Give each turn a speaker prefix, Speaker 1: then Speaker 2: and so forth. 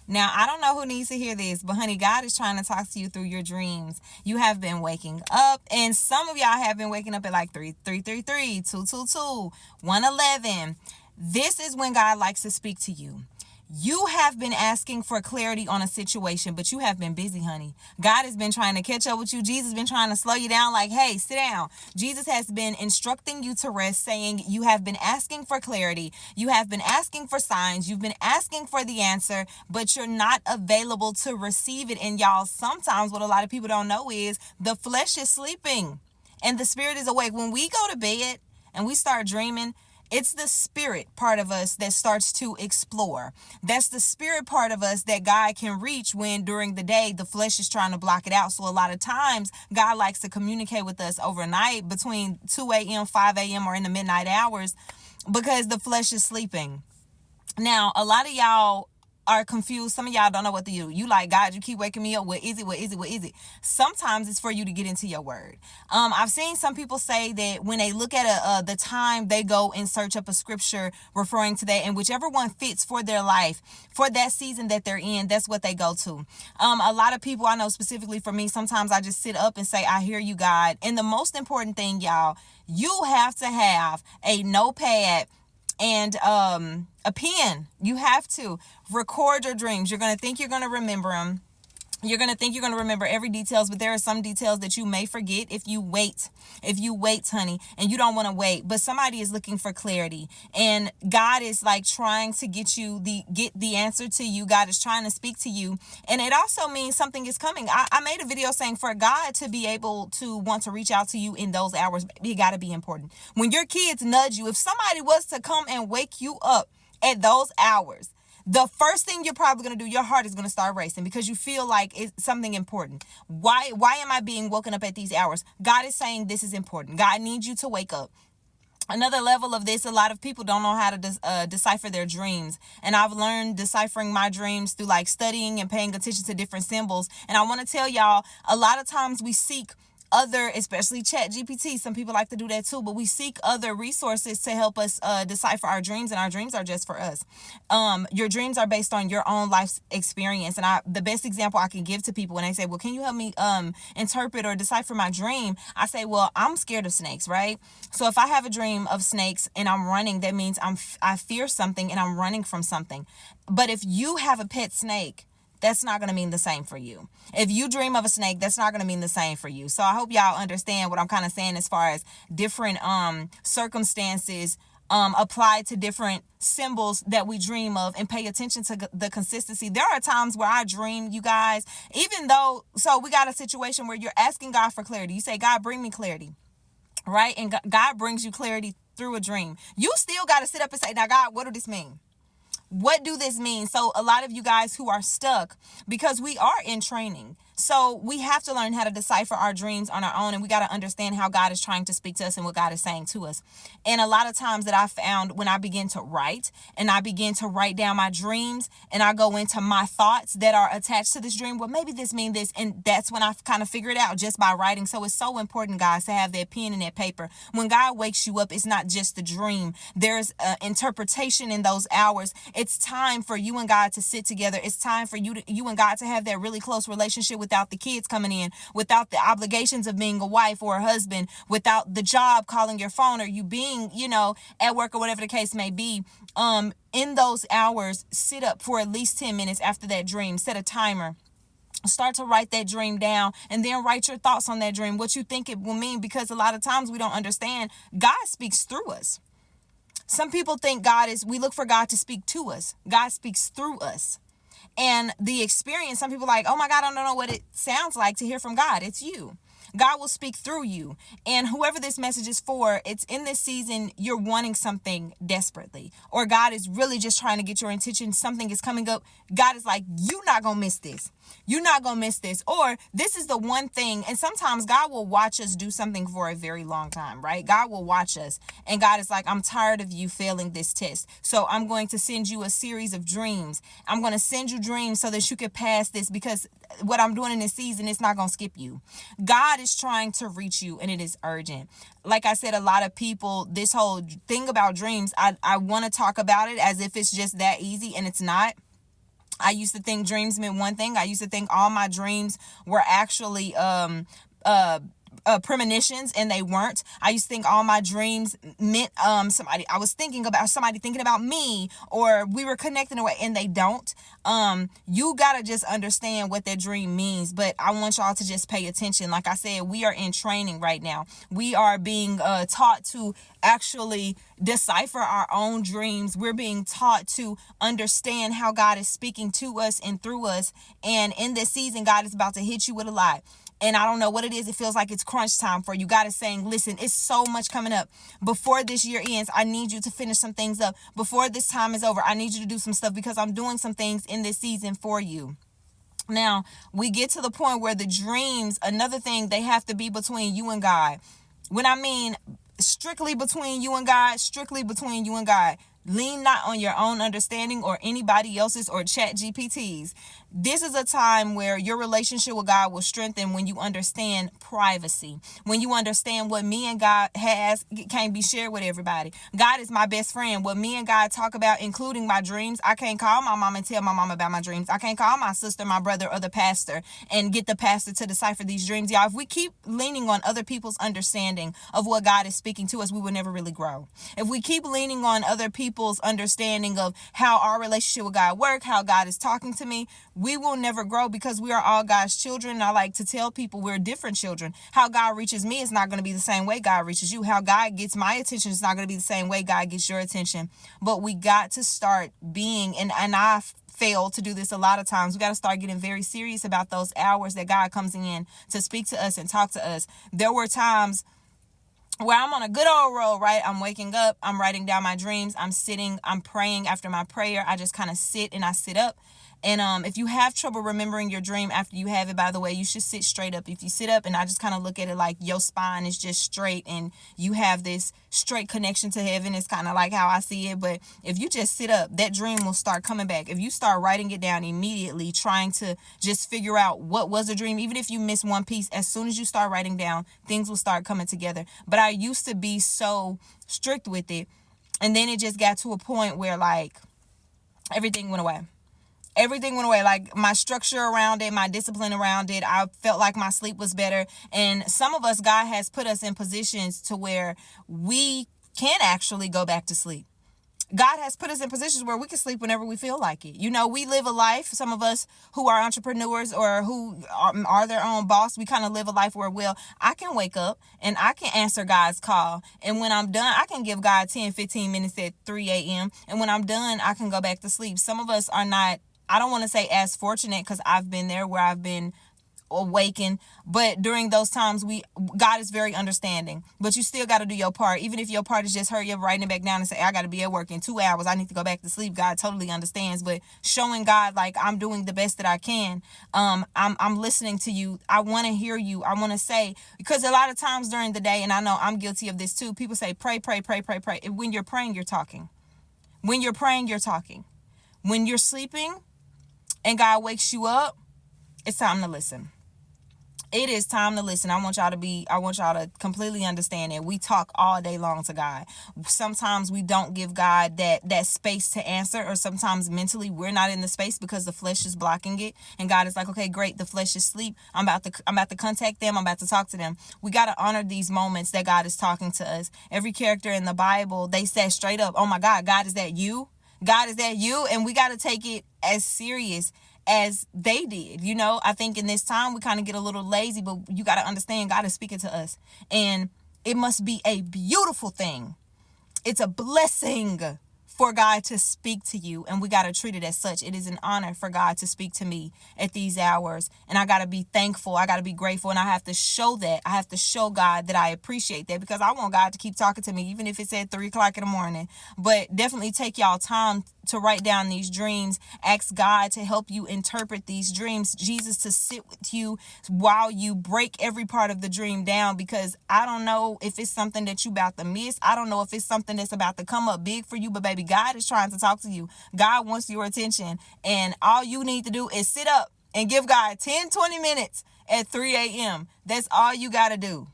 Speaker 1: Now, I don't know who needs to hear this, but honey, God is trying to talk to you through your dreams. You have been waking up, and some of y'all have been waking up at like 333, 222, 111. This is when God likes to speak to you. You have been asking for clarity on a situation, but you have been busy, honey. God has been trying to catch up with you. Jesus has been trying to slow you down, like, hey, sit down. Jesus has been instructing you to rest, saying you have been asking for clarity. You have been asking for signs. You've been asking for the answer, but you're not available to receive it. And y'all, sometimes what a lot of people don't know is the flesh is sleeping and the spirit is awake. When we go to bed and we start dreaming, it's the spirit part of us that starts to explore. That's the spirit part of us that God can reach when during the day the flesh is trying to block it out. So a lot of times God likes to communicate with us overnight between 2 a.m., 5 a.m., or in the midnight hours because the flesh is sleeping. Now, a lot of y'all are confused. Some of y'all don't know what to do. You like, God, you keep waking me up. What is it? What is it? What is it? Sometimes it's for you to get into your word. I've seen some people say that when they look at the time, they go and search up a scripture referring to that, and whichever one fits for their life, for that season that they're in, that's what they go to. A lot of people, I know specifically for me, sometimes I just sit up and say, I hear you, God. And the most important thing, y'all, you have to have a notepad and a pen. You have to record your dreams. You're going to think you're going to remember them. You're going to think you're going to remember every details, but there are some details that you may forget if you wait. If you wait, honey, and you don't want to wait, but somebody is looking for clarity, and God is like trying to get the answer to you. God is trying to speak to you, and it also means something is coming. I made a video saying for God to be able to want to reach out to you in those hours, it got to be important. When your kids nudge you, if somebody was to come and wake you up at those hours, the first thing you're probably going to do, your heart is going to start racing because you feel like it's something important. Why am I being woken up at these hours? God is saying this is important. God needs you to wake up. Another level of this, a lot of people don't know how to decipher their dreams. And I've learned deciphering my dreams through like studying and paying attention to different symbols. And I want to tell y'all, a lot of times we seek other, especially Chat GPT. Some people like to do that too, but we seek other resources to help us decipher our dreams, and our dreams are just for us. Your dreams are based on your own life's experience, and the best example I can give to people when they say, well, can you help me interpret or decipher my dream? I say, well, I'm scared of snakes, right? So if I have a dream of snakes and I'm running, that means I fear something and I'm running from something. But if you have a pet snake, that's not going to mean the same for you. If you dream of a snake, that's not going to mean the same for you. So I hope y'all understand what I'm kind of saying as far as different circumstances apply to different symbols that we dream of, and pay attention to the consistency. There are times where I dream, you guys, even though, so we got a situation where you're asking God for clarity. You say, God, bring me clarity, right? And God brings you clarity through a dream. You still got to sit up and say, now, God, what do this mean? What do this mean? So a lot of you guys who are stuck, because we are in training, so we have to learn how to decipher our dreams on our own, and we got to understand how God is trying to speak to us and what God is saying to us. And a lot of times that I found when I begin to write and I begin to write down my dreams and I go into my thoughts that are attached to this dream, well, maybe this means this, and that's when I kind of figure it out just by writing. So it's so important, guys, to have that pen and that paper. When God wakes you up, it's not just the dream. There's interpretation in those hours. It's time for you and God to sit together. It's time for you and God to have that really close relationship without the kids coming in, without the obligations of being a wife or a husband, without the job calling your phone, or you being, at work, or whatever the case may be. In those hours, sit up for at least 10 minutes after that dream. Set a timer. Start to write that dream down, and then write your thoughts on that dream, what you think it will mean, because a lot of times we don't understand. God speaks through us. Some people think we look for God to speak to us. God speaks through us. And the experience, some people are like, oh my God, I don't know what it sounds like to hear from God. It's you. God will speak through you. And whoever this message is for, it's in this season, you're wanting something desperately, or God is really just trying to get your attention. Something is coming up. God is like, you're not going to miss this. You're not going to miss this. Or this is the one thing. And sometimes God will watch us do something for a very long time, right? God will watch us. And God is like, I'm tired of you failing this test. So I'm going to send you a series of dreams. I'm going to send you dreams so that you can pass this, because what I'm doing in this season, it's not going to skip you. God is trying to reach you, and it is urgent. Like I said, a lot of people, this whole thing about dreams, I want to talk about it as if it's just that easy, and it's not. I used to think dreams meant one thing. I used to think all my dreams were actually premonitions, and they weren't. I used to think all my dreams meant somebody, I was thinking about somebody thinking about me, or we were connecting away, and they don't. You gotta just understand what that dream means. But I want y'all to just pay attention. Like I said, we are in training right now. We are being taught to actually decipher our own dreams. We're being taught to understand how God is speaking to us and through us. And in this season, God is about to hit you with a lot. And I don't know what it is. It feels like it's crunch time for you. God is saying, listen, it's so much coming up. Before this year ends, I need you to finish some things up. Before this time is over, I need you to do some stuff, because I'm doing some things in this season for you. Now, we get to the point where the dreams, another thing, they have to be between you and God. When I mean strictly between you and God, strictly between you and God. Lean not on your own understanding or anybody else's or chat GPTs. This is a time where your relationship with God will strengthen when you understand privacy. When you understand what me and God has can't be shared with everybody. God is my best friend. What me and God talk about, including my dreams, I can't call my mom and tell my mom about my dreams. I can't call my sister, my brother, or the pastor and get the pastor to decipher these dreams. Y'all, if we keep leaning on other people's understanding of what God is speaking to us, we will never really grow. If we keep leaning on other people's understanding of how our relationship with God works, how God is talking to me, we will never grow, because we are all God's children. And I like to tell people we're different children. How God reaches me is not going to be the same way God reaches you. How God gets my attention is not going to be the same way God gets your attention. But we got to start being, and I fail to do this a lot of times. We got to start getting very serious about those hours that God comes in to speak to us and talk to us. There were times where I'm on a good old roll, right? I'm waking up, I'm writing down my dreams, I'm sitting, I'm praying. After my prayer, I just kind of sit and I sit up. And if you have trouble remembering your dream after you have it, by the way, you should sit straight up. If you sit up, and I just kind of look at it like your spine is just straight and you have this straight connection to heaven. It's kind of like how I see it. But if you just sit up, that dream will start coming back. If you start writing it down immediately, trying to just figure out what was a dream, even if you miss one piece, as soon as you start writing down, things will start coming together. But I used to be so strict with it. And then it just got to a point where like everything went away. Everything went away. Like my structure around it, my discipline around it. I felt like my sleep was better. And some of us, God has put us in positions to where we can actually go back to sleep. God has put us in positions where we can sleep whenever we feel like it. You know, we live a life, some of us who are entrepreneurs or who are their own boss, we kind of live a life where, well, I can wake up and I can answer God's call. And when I'm done, I can give God 10, 15 minutes at 3 a.m. And when I'm done, I can go back to sleep. Some of us are not, I don't want to say as fortunate, because I've been there where I've been awakened, but during those times God is very understanding. But you still got to do your part. Even if your part is just hurry up, writing it back down and say, I got to be at work in 2 hours, I need to go back to sleep. God totally understands. But showing God like I'm doing the best that I can. I'm listening to you. I want to hear you. I want to say, because a lot of times during the day, and I know I'm guilty of this too, people say pray, pray, pray, pray, pray. When you're praying, you're talking. When you're praying, you're talking. When you're sleeping and God wakes you up, it's time to listen. It is time to listen. I want y'all to completely understand that we talk all day long to God. Sometimes we don't give God that space to answer, or sometimes mentally we're not in the space because the flesh is blocking it. And God is like, okay, great. The flesh is asleep. I'm about to contact them. I'm about to talk to them. We got to honor these moments that God is talking to us. Every character in the Bible, they said straight up, oh my God, God, is that you? God, is that you? And we got to take it as serious as they did. You know, I think in this time we kind of get a little lazy, but you got to understand God is speaking to us, and it must be a beautiful thing. It's a blessing for God to speak to you, and we got to treat it as such. It is an honor for God to speak to me at these hours, and I got to be thankful. I got to be grateful, and I have to show that. I have to show God that I appreciate that, because I want God to keep talking to me, even if it's at 3 o'clock in the morning. But definitely take y'all time to write down these dreams. Ask God to help you interpret these dreams. Jesus to sit with you while you break every part of the dream down, because I don't know if it's something that you about to miss. I don't know if it's something that's about to come up big for you, but baby, God is trying to talk to you. God wants your attention, and all you need to do is sit up and give God 10, 20 minutes at 3 a.m. That's all you got to do.